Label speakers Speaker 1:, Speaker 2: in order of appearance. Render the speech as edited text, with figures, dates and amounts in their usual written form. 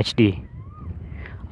Speaker 1: HD۔